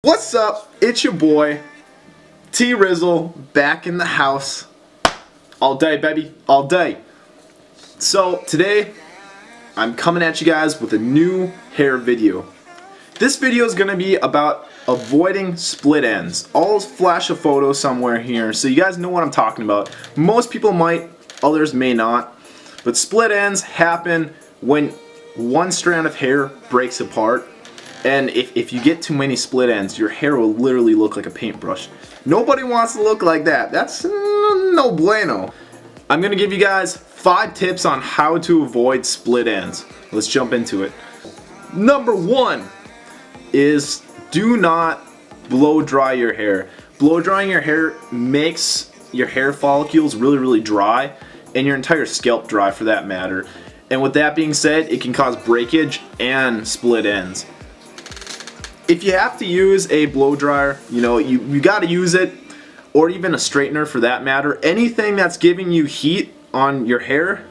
What's up? It's your boy, T Rizzle, back in the house. All day, baby. All day. So, today, I'm coming at you guys with a new hair video. This video is going to be about avoiding split ends. I'll flash a photo somewhere here so you guys know what I'm talking about. Most people might, others may not. But split ends happen when one strand of hair breaks apart. And if you get too many split ends, your hair will literally look like a paintbrush. Nobody wants to look like that. That's no bueno. I'm going to give you guys 5 tips on how to avoid split ends. Let's jump into it. Number 1 is do not blow dry your hair. Blow drying your hair makes your hair follicles really dry, and your entire scalp dry for that matter. And with that being said, it can cause breakage and split ends. If you have to use a blow dryer, you got to use it, or even a straightener for that matter. Anything that's giving you heat on your hair,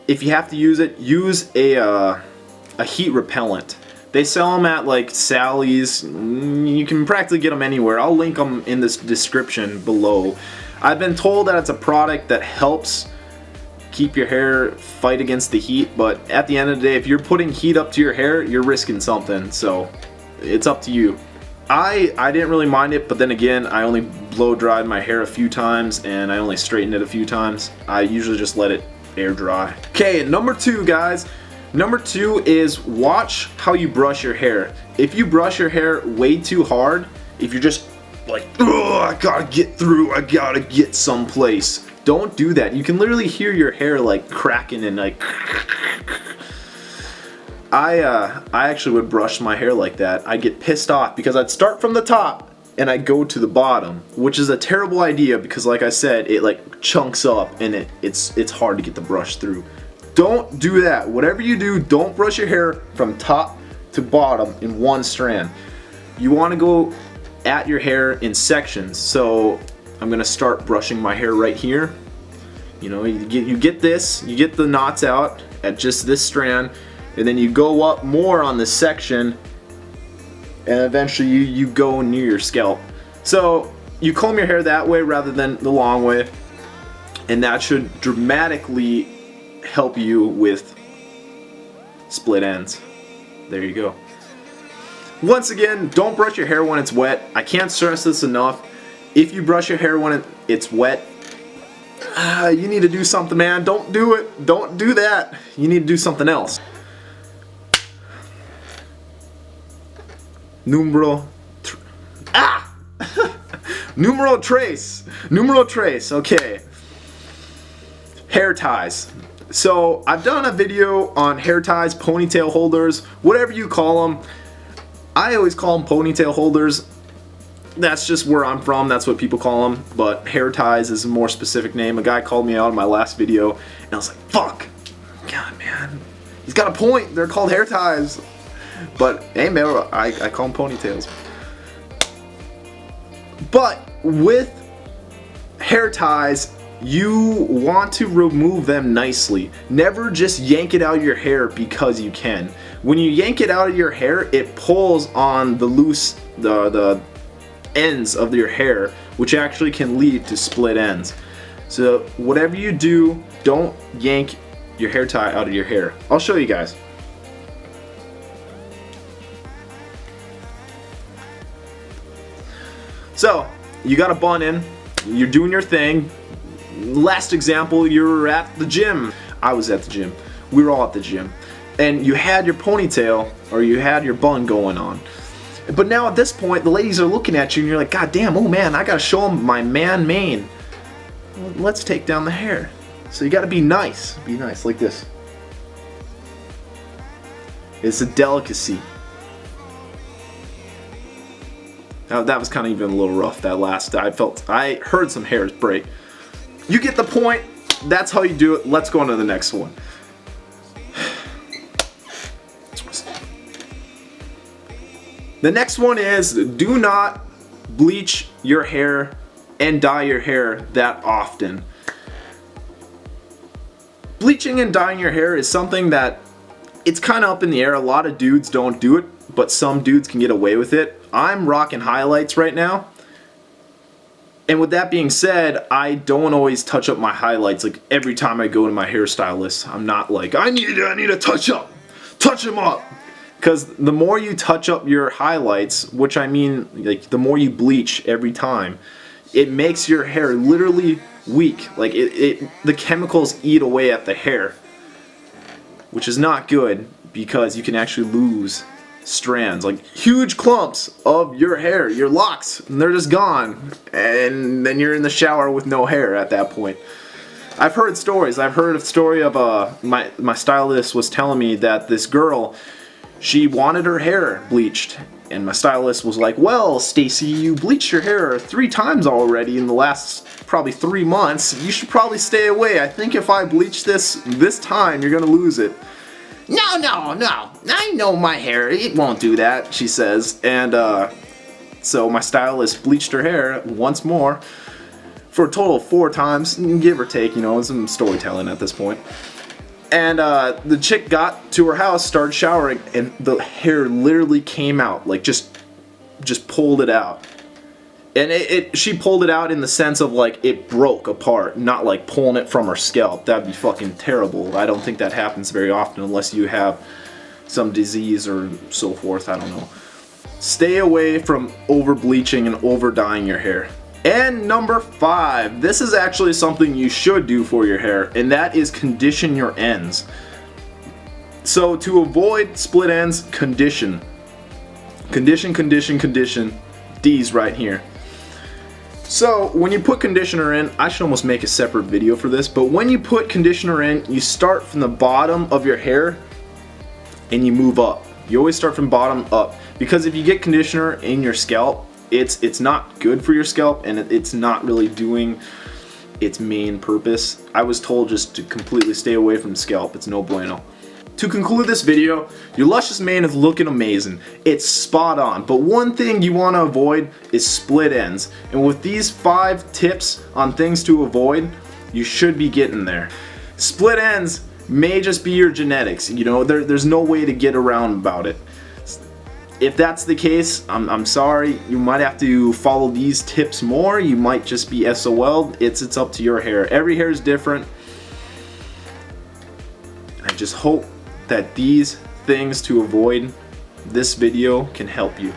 if you have to use it, use a heat repellent. They sell them at like Sally's. You can practically get them anywhere. I'll link them in this description below. I've been told that it's a product that helps keep your hair fight against the heat, but at the end of the day, if you're putting heat up to your hair, you're risking something, so it's up to you. I didn't really mind it, but then again, I only blow dried my hair a few times and I only straightened it a few times. I usually just let it air dry. Okay, number 2, guys. Number 2 is watch how you brush your hair. If you brush your hair way too hard, if you're just like, oh, I gotta get through, I gotta get someplace, don't do that. You can literally hear your hair like cracking and like I actually would brush my hair like that. I'd get pissed off because I'd start from the top and I'd go to the bottom, which is a terrible idea because like I said, it like chunks up and it's hard to get the brush through. Don't do that. Whatever you do, don't brush your hair from top to bottom in one strand. You want to go at your hair in sections. So I'm gonna start brushing my hair right here. You get this, you get the knots out at just this strand, and then you go up more on this section, and eventually you go near your scalp. So you comb your hair that way rather than the long way, and that should dramatically help you with split ends. There you go. Once again, don't brush your hair when it's wet. I can't stress this enough. If you brush your hair when it's wet, you need to do something, man. Don't do it. Don't do that. You need to do something else. Numero tres. Okay. Hair ties. So I've done a video on hair ties, ponytail holders, whatever you call them. I always call them ponytail holders. That's just where I'm from, that's what people call them, but hair ties is a more specific name. A guy called me out in my last video, and I was like, fuck, God, man, he's got a point, they're called hair ties. But, hey, man, I call them ponytails. But with hair ties, you want to remove them nicely. Never just yank it out of your hair because you can. When you yank it out of your hair, it pulls on the loose, the ends of your hair, which actually can lead to split ends. So whatever you do, don't yank your hair tie out of your hair. I'll show you guys. So you got a bun in, you're doing your thing. Last example, you were at the gym. I was at the gym. We were all at the gym. And you had your ponytail or you had your bun going on. But now at this point, the ladies are looking at you and you're like, God damn, oh man, I gotta show them my man mane. Well, let's take down the hair. So you gotta be nice. Be nice, like this. It's a delicacy. Now that was kind of even a little rough, that last. I heard some hairs break. You get the point. That's how you do it. Let's go on to the next one. The next one is do not bleach your hair and dye your hair that often. Bleaching and dyeing your hair is something that it's kind of up in the air. A lot of dudes don't do it, but some dudes can get away with it. I'm rocking highlights right now. And with that being said, I don't always touch up my highlights like every time I go to my hairstylist. I'm not like, I need a touch them up. Because the more you touch up your highlights, which I mean like the more you bleach every time, it makes your hair literally weak. Like the chemicals eat away at the hair, which is not good because you can actually lose strands, like huge clumps of your hair, your locks, and they're just gone, and then you're in the shower with no hair at that point. I've heard stories. I've heard a story of my stylist was telling me that this girl, she wanted her hair bleached, and my stylist was like, well, Stacy, you bleached your hair 3 times already in the last probably 3 months. You should probably stay away. I think if I bleach this time, you're gonna lose it. No. I know my hair. It won't do that, she says. And so my stylist bleached her hair once more for a total of 4 times, give or take, you know, some storytelling at this point. And the chick got to her house, started showering, and the hair literally came out, like just pulled it out. And she pulled it out in the sense of like it broke apart, not like pulling it from her scalp. That'd be fucking terrible. I don't think that happens very often unless you have some disease or so forth. I don't know. Stay away from over bleaching and over dyeing your hair. And number 5, this is actually something you should do for your hair, and that is condition your ends. So to avoid split ends, condition. Condition. D's right here. So when you put conditioner in, I should almost make a separate video for this, but when you put conditioner in, you start from the bottom of your hair and you move up. You always start from bottom up, because if you get conditioner in your scalp, it's not good for your scalp, and it's not really doing its main purpose. I was told just to completely stay away from the scalp. It's no bueno. To conclude this video, your luscious mane is looking amazing. It's spot on, but one thing you want to avoid is split ends. And with these 5 tips on things to avoid, you should be getting there. Split ends may just be your genetics. You know, there's no way to get around about it. If that's the case, I'm sorry. You might have to follow these tips more. You might just be SOL. It's up to your hair. Every hair is different. I just hope that these things to avoid this video can help you.